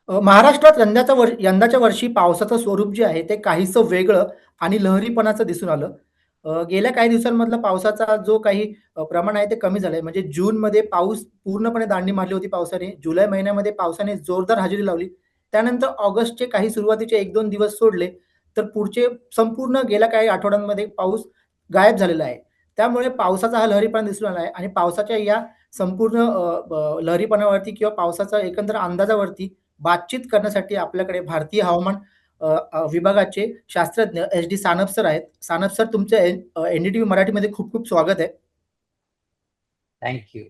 महाराष्ट्रात यंदाच्या वर्षी पावसाचं स्वरूप जे आहे ते काहीसं वेगळं आणि लहरीपणाचं दिसून आलं. गेल्या काही दिवसांमधला पावसाचा जो काही प्रमाण आहे ते कमी झालंय. म्हणजे जूनमध्ये पाऊस पूर्णपणे दांडी मारली होती पावसाने. जुलै महिन्यामध्ये पावसाने जोरदार हजेरी लावली. त्यानंतर ऑगस्टचे काही सुरुवातीचे 1-2 दिवस सोडले, तर पुढचे संपूर्ण गेल्या काही आठवड्यांमध्ये पाऊस गायब झालेला आहे. त्यामुळे पावसाचा हा लहरीपणा दिसून आला आहे आणि पावसाच्या या संपूर्ण लहरीपणावरती किंवा पावसाच्या एकंदर अंदाजावरती बातचीत करण्यासाठी आपल्याकडे भारतीय हवामान विभागाचे शास्त्रज्ञ एच-डी सानप सर आहेत. सानप सर तुमचं एन-डी-टी-व्ही मराठीमध्ये खूप खूप स्वागत आहे. Thank you.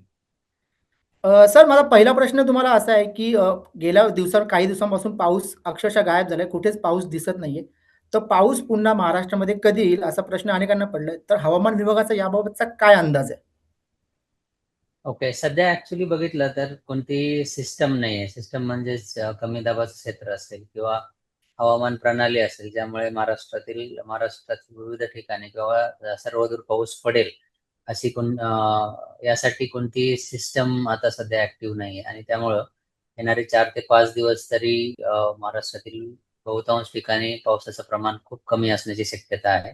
सर माझा पहिला प्रश्न तुम्हाला असा आहे, की गेल्या काही दिवसांपासून पाऊस अक्षरशः गायब झालाय. कुठेच पाऊस दिसत नाहीये. तर पाऊस पुन्हा महाराष्ट्रामध्ये कधी येईल असा प्रश्न अनेकांना पडलाय. तर हवामान विभागाचा याबाबतचा काय अंदाज आहे? ओके. सध्या ॲक्चुअली बघितलं तर कोणतीही सिस्टम नाहीये. सिस्टम म्हणजेच कमी दाबाचं क्षेत्र असेल किंवा हवामान प्रणाली असेल, ज्यामुळे महाराष्ट्रातील विविध ठिकाणी किंवा सर्वदूर पाऊस पडेल, अशी यासाठी कोणतीही सिस्टम आता सध्या ॲक्टिव्ह नाहीये आणि त्यामुळं येणारे 4 ते 5 दिवस तरी महाराष्ट्रातील बहुतांश ठिकाणी पावसाचं प्रमाण खूप कमी असण्याची शक्यता आहे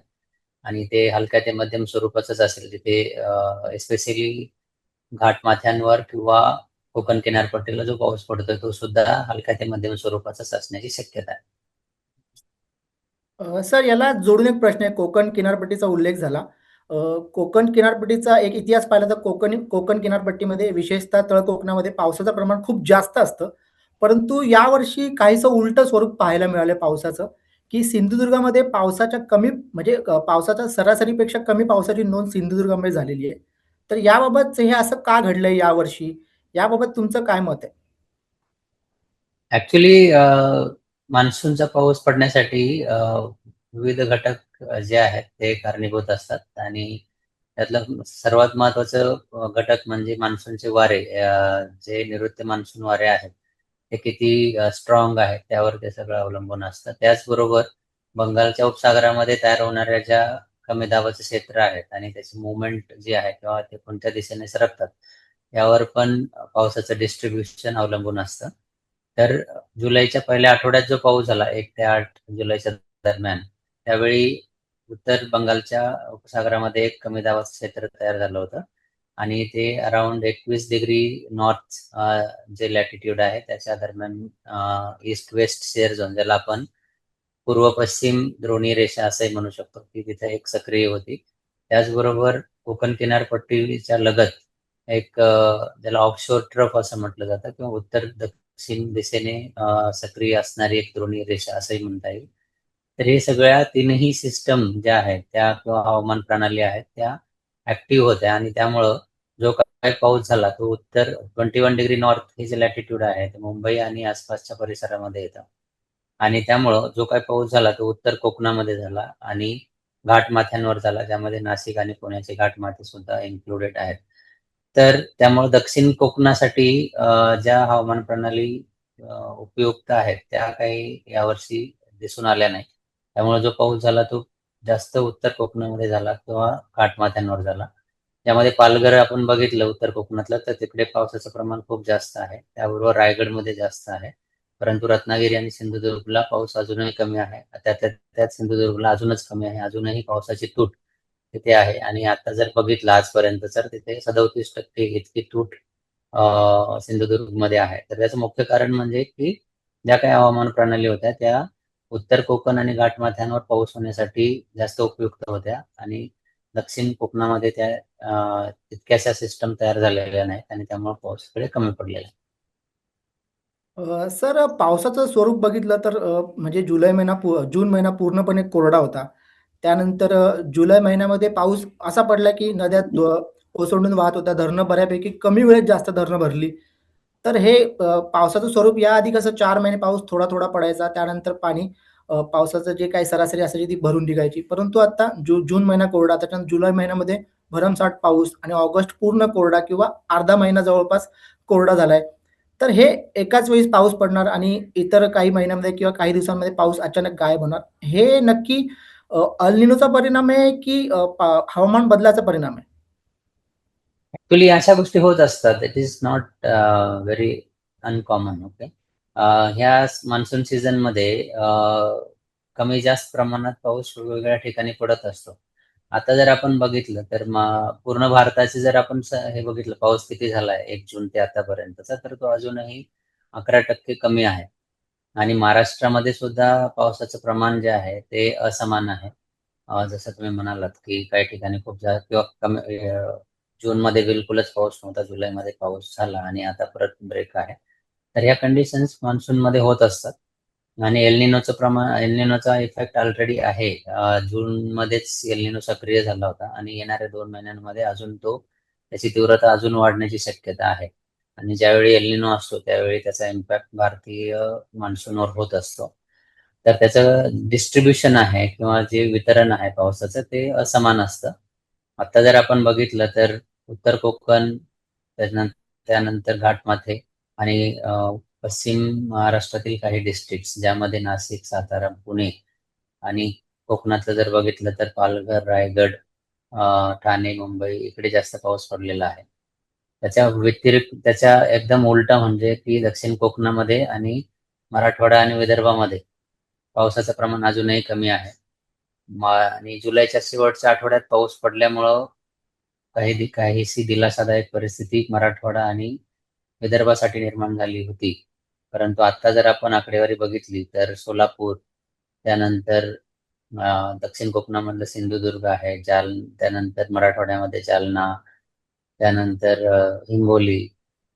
आणि ते हलक्या ते मध्यम स्वरूपाचंच असेल. जिथे स्पेशली घाटमाथ्यांवर किंवा कोकण किनारपट्टीला जो पाऊस पडतोय तो सुद्धा हलक्या ते मध्यम स्वरूपाचाच असण्याची शक्यता आहे. सर याला जोडून एक प्रश्न आहे. कोकण किनारपट्टीचा उल्लेख झाला. अ, कोकण किनारपट्टीचा एक इतिहास पाहिला तर कोकण किनारपट्टीमध्ये विशेषतः तळ कोकणामध्ये पावसाचं प्रमाण खूप जास्त असतं. परंतु यावर्षी काहीसं उलटं स्वरूप पाहायला मिळालं पावसाचं, की सिंधुदुर्गामध्ये पावसाच्या कमी म्हणजे पावसाच्या सरासरीपेक्षा कमी पावसाची नोंद सिंधुदुर्गामध्ये झालेली आहे. तर याबाबतचं हे असं का घडलंय यावर्षी? याबाबत तुमचं काय मत आहे? ॲक्चुअली मान्सूनचा पाऊस पडण्यासाठी विविध घटक जे आहेत ते कारणीभूत असतात आणि त्यातलं सर्वात महत्त्वाचं घटक म्हणजे मान्सूनचे वारे. जे नैऋत्य मान्सून वारे आहेत, ते किती स्ट्राँग आहेत त्यावर ते सगळं अवलंबून असतं. त्याचबरोबर बंगालच्या उपसागरामध्ये तयार होणाऱ्या ज्या कमी दाबाचं क्षेत्र आहेत आणि त्याची मूव्हमेंट जी आहे किंवा ते कोणत्या दिशेने सरकतात, यावर पण पावसाचं डिस्ट्रिब्युशन अवलंबून असतं. तर जुलैच्या पहिल्या आठवड्यात जो पाऊस झाला 1 ते 8 जुलैच्या दरम्यान, त्यावेळी उत्तर बंगालच्या उपसागरामध्ये एक कमी दाबाचं क्षेत्र तयार झालं होतं आणि ते अराउंड 21 डिग्री नॉर्थ जे लॅटिट्यूड आहे त्याच्या दरम्यान ईस्ट वेस्ट शेअर झोन, ज्याला आपण पूर्व पश्चिम द्रोणी रेषा असंही म्हणू शकतो, ती तिथे एक सक्रिय होती. त्याचबरोबर कोकण किनारपट्टीच्या लगत एक ज्याला ऑफशोर ट्रफ असं म्हटलं जातं किंवा उत्तर दक्षिण दिशेने सक्रिय असणारी एक द्रोणी रेषा असंही म्हणता येईल. तर हे सगळ्या तीनही सिस्टम ज्या आहेत त्या किंवा हवामान प्रणाली आहेत त्या ॲक्टिव्ह होत्या आणि त्यामुळं जो काही पाऊस झाला तो उत्तर 21 डिग्री नॉर्थ हे जे लॅटिट्यूड आहे ते मुंबई आणि आसपासच्या परिसरामध्ये येतं आणि त्यामुळं जो काही पाऊस झाला तो उत्तर कोकणामध्ये झाला आणि घाटमाथ्यांवर झाला, ज्यामध्ये नाशिक आणि पुण्याचे घाटमाथे सुद्धा इन्क्लुडेड आहेत. तर त्यामुळे दक्षिण कोकणासाठी ज्या हवामान प्रणाली उपयुक्त आहेत त्या काही यावर्षी दिसून आल्या नाही. त्यामुळे जो पाऊस झाला तो जास्त उत्तर कोकणामध्ये झाला किंवा घाटमाथ्यांवर झाला. यामध्ये पालघर आपण बघितलं उत्तर कोकणातलं तर तिकडे पावसाचं प्रमाण खूप जास्त आहे. त्याबरोबर रायगडमध्ये जास्त आहे. परंतु रत्नागिरी आणि सिंधुदुर्गला पाऊस अजूनही कमी आहे. त्यात सिंधुदुर्गला अजूनच कमी आहे. अजूनही पावसाची तूट तिथे आहे आणि आता जर बघितलं आजपर्यंत तर तिथे 37% इतकी तूट सिंधुदुर्गमध्ये आहे. तर त्याचं मुख्य कारण म्हणजे की ज्या काही हवामान प्रणाली होत्या त्या उत्तर कोकण आणि घाटमाथ्यांवर पाऊस होण्यासाठी जास्त उपयुक्त होत्या आणि दक्षिण कोकणामध्ये त्या तितक्याशा सिस्टम तयार झालेल्या नाहीत आणि त्यामुळे पाऊस इकडे कमी पडलेला आहे. सर पावसाचं स्वरूप बघितलं तर म्हणजे जून महिना पूर्णपणे कोरडा होता. त्यानंतर जुलै महिन्यामध्ये पाऊस असा पडला की नद्या ओसंडून वाहत होत्या. धरणं बऱ्यापैकी कमी वेळेत जास्त धरणं भरली. तर हे पावसाचं स्वरूप याआधी कसं 4 महिने पाऊस थोडा-थोडा पडायचा. त्यानंतर पावसाचं जे काही सरासरी असायची ती भरून निघायची. परंतु आता जून महिना कोरडा, त्याच्यानंतर जुलै महिन्यामध्ये भरमसाठ पाऊस आणि ऑगस्ट पूर्ण कोरडा किंवा अर्धा महिना जवळपास कोरडा झालाय. तर हे एकाच वेळेस पाऊस पडणार आणि इतर काही महिन्यांमध्ये किंवा काही दिवसांमध्ये पाऊस अचानक गायब होणार. हे नक्की अल निनोचा परिणाम आहे की हवामान बदलाचा परिणाम आहे? ॲक्चुअली अशा गोष्टी होत असतात. It is not very uncommon. Okay. ह्या मान्सून सीझनमध्ये कमी जास्त प्रमाणात पाऊस वेगवेगळ्या ठिकाणी पडत असतो. आता जर आपण बघितलं तर पूर्ण भारताचे जर आपण हे बघितलं पाऊस किती झालाय 1 जून ते आतापर्यंतचा, तर तो अजूनही 11% कमी आहे. आणि महाराष्ट्रामध्ये सुद्धा पावसाचं प्रमाण जे आहे ते असमान आहे. जसं तुम्ही म्हणालात, की काही ठिकाणी खूप जास्त किंवा कमी जूनमध्ये बिलकुलच पाऊस नव्हता, जुलैमध्ये पाऊस झाला आणि आता परत ब्रेक आहे. तर ह्या कंडिशन्स मान्सूनमध्ये होत असतात. आणि एल निनोचा इफेक्ट ऑलरेडी आहे. जूनमध्येच एल निनो सक्रिय झाला होता आणि येणाऱ्या 2 महिन्यांमध्ये अजून त्याची तीव्रता अजून वाढण्याची शक्यता आहे. आणि ज्यावेळी एल निनो असतो त्यावेळी त्याचा इम्पॅक्ट भारतीय मान्सूनवर होत असतो. तर त्याचं डिस्ट्रिब्युशन आहे किंवा जे वितरण आहे पावसाचं ते असमान असतं. आता जर आपण बघितलं तर उत्तर कोकण, त्यानंतर घाटमाथे आणि पश्चिम महाराष्ट्रातील काही डिस्ट्रिक्ट्स ज्यामध्ये नाशिक, सातारा, पुणे आणि कोकणातलं जर बघितलं तर पालघर, रायगड, ठाणे, मुंबई इकडे जास्त पाऊस पडलेला आहे. त्याच्या व्यतिरिक्त त्याच्या एकदम उलटा म्हणजे की दक्षिण कोकणामध्ये आणि मराठवाडा आणि विदर्भामध्ये पावसाचं प्रमाण अजूनही कमी आहे. आणि जुलैच्या शेवटच्या आठवड्यात पाऊस पडल्यामुळं काहीशी दिलासादायक परिस्थिती मराठवाडा आणि विदर्भासाठी निर्माण झाली होती. परंतु आता जर आपण आकडेवारी बघितली तर सोलापूर, त्यानंतर दक्षिण कोकणामधलं सिंधुदुर्ग आहे, त्यानंतर मराठवाड्यामध्ये जालना, त्यानंतर हिंगोली,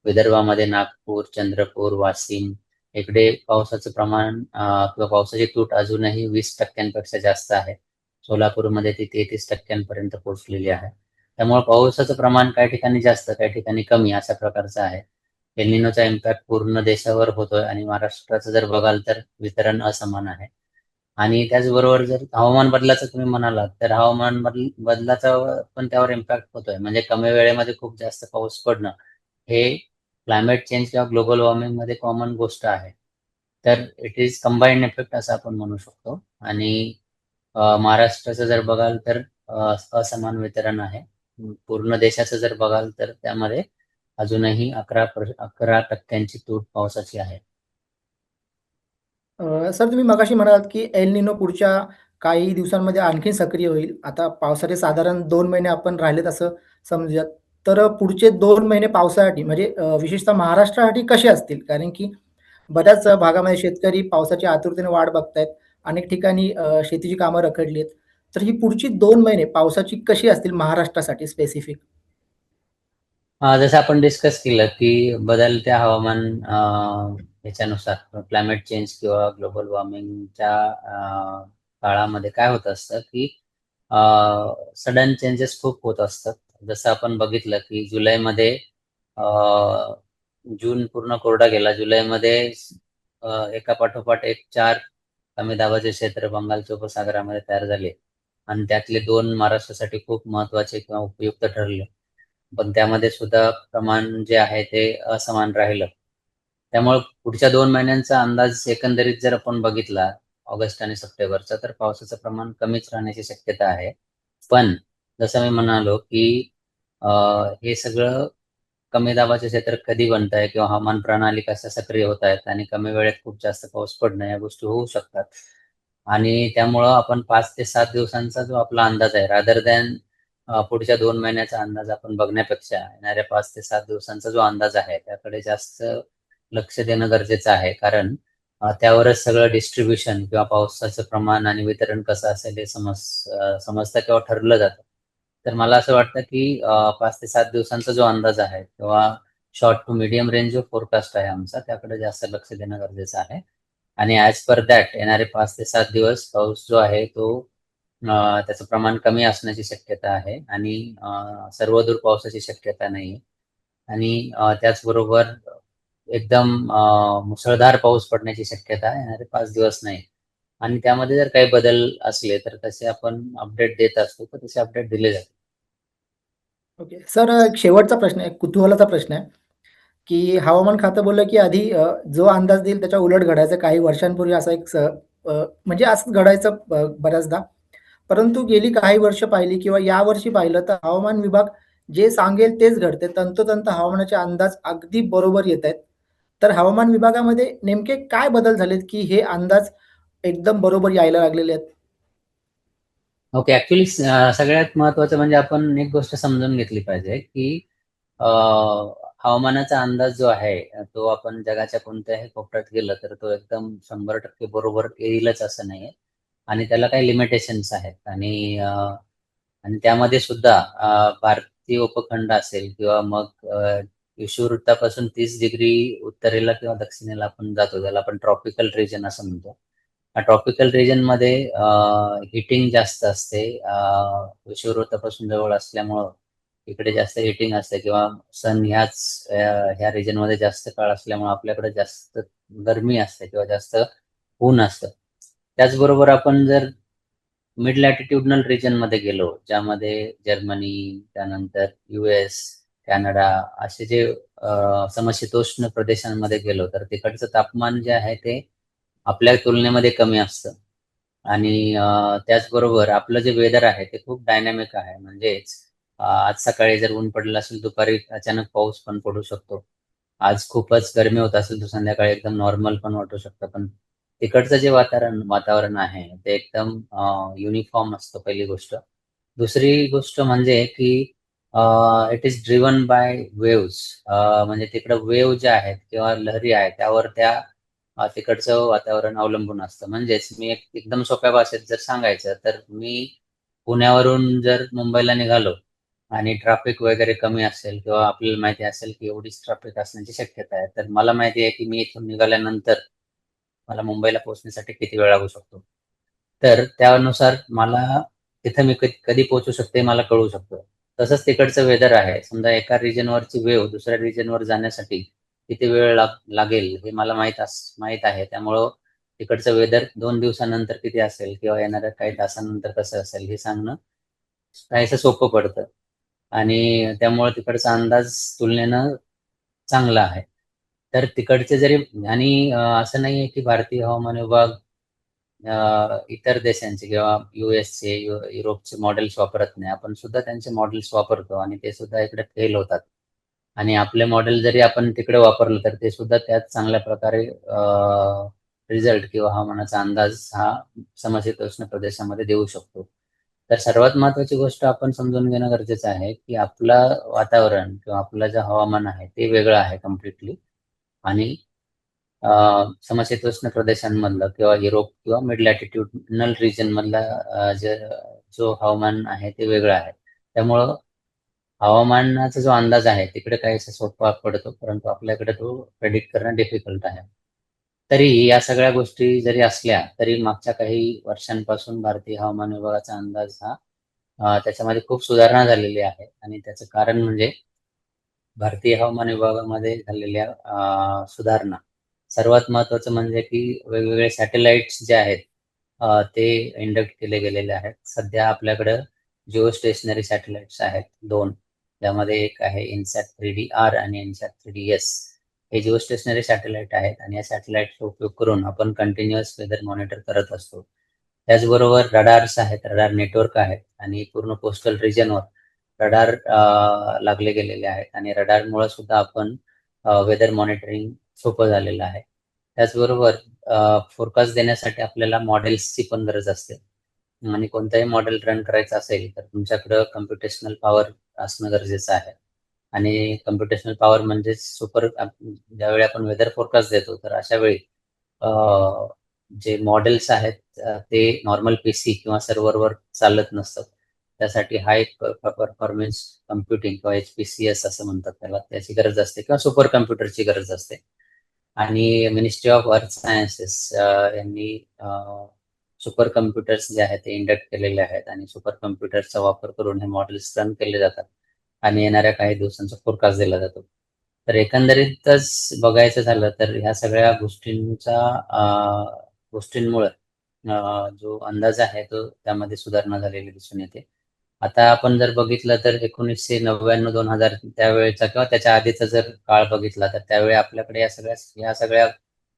विदर्भामध्ये नागपूर, चंद्रपूर, वाशिम इकडे पावसाचं प्रमाण किंवा पावसाची तूट अजूनही 20% जास्त आहे. सोलापूरमध्ये ती 33% पोहोचलेली आहे. त्यामुळे पावसाचं प्रमाण काही ठिकाणी जास्त, काही ठिकाणी कमी अशा प्रकारचं आहे. एल निनोचा इम्पॅक्ट पूर्ण देशावर होतोय आणि महाराष्ट्राचं जर बघाल तर वितरण असमान आहे. आणि त्याचबरोबर जर हवामान बदलाचं तुम्ही म्हणालात, तर हवामान बदलाचा पण त्यावर इम्पॅक्ट होतोय. म्हणजे कमी वेळेमध्ये खूप जास्त पाऊस पडणं, हे क्लायमेट चेंज किंवा ग्लोबल वॉर्मिंगमध्ये कॉमन गोष्ट आहे. तर इट इज कंबाईन्ड इफेक्ट असं आपण म्हणू शकतो. आणि महाराष्ट्राचं जर बघाल तर असमान वितरण आहे. पूर्ण देशाचं जर बघाल तर त्यामध्ये अजूनही 11% तूट पावसाची आहे. सर तुम्ही मगाशी म्हणालात, की एल निनो पुढच्या काही दिवसांमध्ये आणखीन सक्रिय होईल. आता पावसाचे साधारण 2 महिने आपण राहिलेत असं समजूयात. तर पुढचे 2 महिने पावसासाठी म्हणजे विशेषतः महाराष्ट्रासाठी कसे असतील? कारण की बऱ्याच भागामध्ये शेतकरी पावसाची आतुरतेने वाट बघतायत. अनेक ठिकाणी शेतीची कामं रखडली आहेत. तर ही पुढची 2 महिने पावसाची कशी असतील महाराष्ट्रासाठी स्पेसिफिक? जसं आपण डिस्कस केलं, की बदलत्या हवामान ह्याच्यानुसार क्लायमेट चेंज किंवा ग्लोबल वॉर्मिंगच्या काळामध्ये काय होत असतं, की सडन चेंजेस खूप होत असतात. जसं आपण बघितलं, की जुलैमध्ये अ, जून पूर्ण कोरडा गेला. जुलैमध्ये एकापाठोपाठ एक 4 कमी दाबाचे क्षेत्र बंगालच्या उपसागरामध्ये तयार झाले आणि त्यातले 2 महाराष्ट्रासाठी खूप महत्त्वाचे किंवा उपयुक्त ठरले. पण त्यामध्ये सुद्धा प्रमाण जे आहे ते असमान राहिलं. त्यामुळे पुढच्या 2 महिन्यांचा अंदाज एकंदरीत जर आपण बघितला ऑगस्ट आणि सप्टेंबरचा, तर पावसाचं प्रमाण कमीच राहण्याची शक्यता आहे. पण जसं मी म्हणालो, की अ, हे सगळं कमी दाबाचे क्षेत्र कधी बनतंय किंवा हवामान प्रणाली कशा सक्रिय होत आहेत आणि कमी वेळेत खूप जास्त पाऊस पडणं या गोष्टी होऊ शकतात. आणि त्यामुळं आपण 5 ते 7 दिवसांचा जो आपला अंदाज आहे रादर दॅन पुढच्या 2 महिन्याचा अंदाज आपण बघण्यापेक्षा येणाऱ्या 5 ते 7 दिवसांचा जो अंदाज आहे त्याकडे जास्त लक्ष देणं गरजेचं आहे. कारण त्यावरच सगळं डिस्ट्रिब्युशन किंवा पावसाचं प्रमाण आणि वितरण कसं असेल हे समजतं किंवा ठरलं जातं. तर मला असं वाटतं, की 5 ते 7 दिवसांचा जो अंदाज आहे किंवा शॉर्ट टू मीडियम रेंज जो फोरकास्ट आहे आमचा, त्याकडे जास्त लक्ष देणं गरजेचं आहे. आणि ॲज पर दॅट येणारे 5 ते 7 दिवस पाऊस जो आहे तो त्याचं प्रमाण कमी असण्याची शक्यता आहे आणि सर्वदूर पावसाची शक्यता नाही. आणि त्याचबरोबर एकदम मुसळधार पाऊस पडण्याची शक्यता येणारे 5 दिवस नाही. आणि त्यामध्ये जर काही बदल असले, तर तसे आपण अपडेट देत असतो, तर तसे अपडेट दिले जातात. ओके. सर एक शेवटचा प्रश्न आहे, कुतूहलाचा प्रश्न आहे, की हवामान खातं बोललं, की आधी जो अंदाज देईल त्याच्या उलट घडायचं. काही वर्षांपूर्वी असा एक म्हणजे असंच घडायचं बऱ्याचदा. परंतु गेली काही वर्ष पाहिली किंवा यावर्षी पाहिलं तर हवामान विभाग जे सांगेल तेच घडते. तंतोतंत हवामानाचे अंदाज अगदी बरोबर येतायत. तर हवामान विभागामध्ये नेमके काय बदल झालेत, की हे अंदाज एकदम बरोबर यायला लागलेले आहेत? ओके. ॲक्चुअली सगळ्यात महत्त्वाचं म्हणजे आपण एक गोष्ट समजून घेतली पाहिजे, की अ, हवामानाचा अंदाज जो आहे, तो आपण जगाच्या कोणत्याही कोपऱ्यात गेलं तर तो एकदम 100% बरोबर येईलच असं नाहीये आणि त्याला काही लिमिटेशन्स आहेत आणि त्यामध्ये सुद्धा भारतीय उपखंड असेल किंवा मग विषुववृत्तापासून 30 डिग्री उत्तरेला किंवा दक्षिणेला आपण जातो, त्याला आपण ट्रॉपिकल रिजन असं म्हणतो. ट्रॉपिकल रिजनमध्ये हीटिंग जास्त असते. विषुववृत्तापासून जवळ असल्यामुळं इकडे जास्त हीटिंग असते किंवा सन ह्या रिजनमध्ये जास्त काळ असल्यामुळे आपल्याकडे जास्त गरमी असते किंवा जास्त ऊन असतं. त्याचबरोबर आपण जर मिड लॅटिट्यूडनल रिजनमध्ये गेलो, ज्यामध्ये जर्मनी, त्यानंतर US, कॅनडा असे जे समशीतोष्ण प्रदेशांमध्ये गेलो, तर तिकडचं तापमान जे आहे ते आपल्या तुलनेमध्ये कमी असतं. आणि त्याचबरोबर आपलं जे वेदर आहे ते खूप डायनॅमिक आहे. म्हणजेच आज सकाळी जर ऊन पडलं असेल, दुपारी अचानक पाऊस पण पडू शकतो. आज खूपच गरमी होत असेल, तर संध्याकाळी एकदम नॉर्मल पण वाटू शकतं. पण तिकडचं जे वातावरण आहे, ते एकदम युनिफॉर्म असतं पहिली गोष्ट. दुसरी गोष्ट म्हणजे की it is driven by waves. म्हणजे तिकडं वेव्ह ज्या आहेत किंवा लहरी आहेत, त्यावर तिकडचं वातावरण अवलंबून असतं. म्हणजेच मी एकदम सोप्या भाषेत जर सांगायचं, तर मी पुण्यावरून जर मुंबईला निघालो आणि ट्रॅफिक वगैरे कमी असेल किंवा आपल्याला माहिती असेल की एवढीच ट्रॅफिक असण्याची शक्यता आहे. तर मला माहिती आहे की मी इथून निघाल्यानंतर मला मुंबईला पोहोचण्यासाठी किती वेळ लागू शकतो. तर त्यानुसार मला तिथं मी कधी पोहोचू शकते मला कळू शकतं. तसंच तिकडचं वेदर आहे. समजा एका रिजनवरची वेव्ह दुसऱ्या रिजनवर जाण्यासाठी किती वेळ लागेल हे मला माहीत आहे. त्यामुळं तिकडचं वेदर 2 दिवसानंतर किती असेल किंवा येणाऱ्या काही तासानंतर कसं असेल हे सांगणं काहीसं सोपं पडतं आणि त्यामुळे तिकडचा अंदाज तुलनेनं चांगला आहे. तर तिकडचे जरी आणि असं नाहीये की भारतीय हवामान विभाग इतर देशांचे किंवा यूएसचे, युरोपचे मॉडेल्स वापरत नाही. आपण सुद्धा त्यांचे मॉडेल्स वापरतो आणि ते सुद्धा इकडे फेल होतात. आणि आपले मॉडेल जरी आपण तिकडे वापरलं, तर ते सुद्धा त्यात चांगल्या प्रकारे रिझल्ट किंवा हवामानाचा अंदाज हा समशीतोष्ण प्रदेशामध्ये देऊ शकतो. तर सर्वात महत्त्वाची गोष्ट आपण समजून घेणं गरजेचं आहे, की आपलं वातावरण किंवा आपलं जे हवामान आहे, ते वेगळं आहे कंप्लीटली आणि अ, समशीतोष्ण प्रदेशांमधलं किंवा युरोप किंवा मिड लॅटिट्यूडनल रिजनमधला जो हवामान आहे ते वेगळं आहे. त्यामुळं हवामानाचा जो अंदाज आहे तिकडे काहीसा सोपा पडतो, परंतु आपल्याकडे तो प्रेडिक्ट करणं डिफिकल्ट आहे. तरीही या सगळ्या गोष्टी जरी असल्या, तरी मागच्या काही वर्षांपासून भारतीय हवामान विभागाचा अंदाज हा त्याच्यामध्ये खूप सुधारणा झालेली आहे आणि त्याचं कारण म्हणजे भारतीय हवामान विभागामध्ये झालेल्या सुधारणा. सर्वात महत्त्वाचं म्हणजे की वेगवेगळे सॅटेलाइट्स जे आहेत ते इंडक्ट केले गेलेले आहेत. सध्या आपल्याकडं जिओ स्टेशनरी सॅटेलाइट्स आहेत 2. ज्यामध्ये एक आहे इन्सॅट 3D-R आणि इन्सॅट 3D-S. हे जिओ स्टेशनरी सॅटेलाइट आहेत आणि या सॅटेलाइटचा उपयोग करून आपण कंटिन्युअस वेदर मॉनिटर करत असतो. त्याचबरोबर रडार्स आहेत, रडार नेटवर्क आहेत आणि पूर्ण कोस्टल रिजनवर रडार लागले गेलेले आहेत आणि रडारमुळं सुद्धा आपण वेदर मॉनिटरिंग सोपं झालेलं आहे. त्याचबरोबर फोरकास्ट देण्यासाठी आपल्याला मॉडेल्सची पण गरज असते आणि कोणताही मॉडेल रन करायचं असेल, तर तुमच्याकडं कम्प्युटेशनल पॉवर असणं गरजेचं आहे आणि कम्प्युटेशनल पॉवर म्हणजेच ज्यावेळी आपण वेदर फोरकास्ट देतो, तर अशा वेळी अ, जे मॉडेल्स आहेत ते नॉर्मल पीसी किंवा सर्व्हरवर चालत नसतात. त्यासाठी हाय परफॉर्मन्स कम्प्युटिंग किंवा HPCS असं म्हणतात त्याला, त्याची गरज असते किंवा सुपर कॉम्प्युटरची गरज असते. आणि मिनिस्ट्री ऑफ अर्थ सायन्सेस यांनी सुपर कॉम्प्युटर्स जे आहेत ते इंडक्ट केलेले आहेत आणि सुपर कॉम्प्युटर्सचा वापर करून हे मॉडेल्स रन केले जातात आणि येणाऱ्या काही दिवसांचा फोरकास्ट दिला जातो. तर एकंदरीतच बघायचं झालं तर ह्या सगळ्या गोष्टींमुळे जो अंदाज आहे तो त्यामध्ये सुधारणा झालेली दिसून येते. आता आपण जर बघितलं तर 1999-2000 त्यावेळेचा किंवा त्याच्या आधीचा जर काळ बघितला, तर त्यावेळी आपल्याकडे या सगळ्या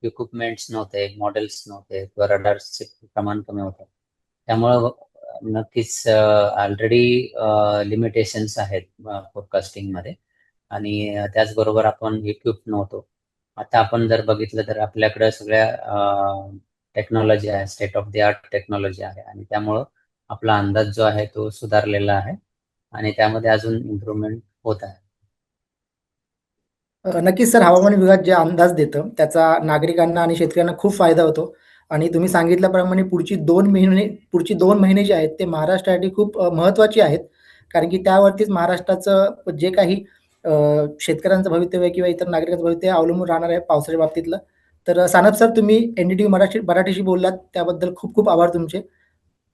इक्विपमेंट्स नव्हते, मॉडेल्स नव्हते किंवा रडार्सचे प्रमाण कमी होतं. त्यामुळं नक्कीच ऑलरेडी लिमिटेशन्स आहेत फोरकास्टिंगमध्ये आणि त्याचबरोबर आपण इक्विप्ड नव्हतो. आता आपण जर बघितलं तर आपल्याकडे सगळ्या टेक्नॉलॉजी आहे, state of the art technology आहे आणि त्यामुळं आपला अंदाज जो आहे तो सुधारलेला आहे आणि त्यामध्ये अजून इम्प्रूव्हमेंट होत आहे. नक्कीच सर, हवामान विभाग जे अंदाज देतं त्याचा नागरिकांना आणि शेतकऱ्यांना खूप फायदा होतो आणि तुम्ही सांगितल्याप्रमाणे पुढची 2 महिने जे आहेत ते महाराष्ट्रासाठी खूप महत्त्वाची आहेत. कारण की त्यावरतीच महाराष्ट्राचं जे काही शेतकऱ्यांचं भवितव्य किंवा इतर नागरिकांचं भवितव्य अवलंबून राहणार आहे पावसाच्या बाबतीतलं. तर सानप सर, तुम्ही एनडीटीव्ही मराठीशी बोललात त्याबद्दल खूप खूप आभार तुमचे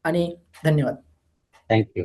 आणि धन्यवाद. Thank you.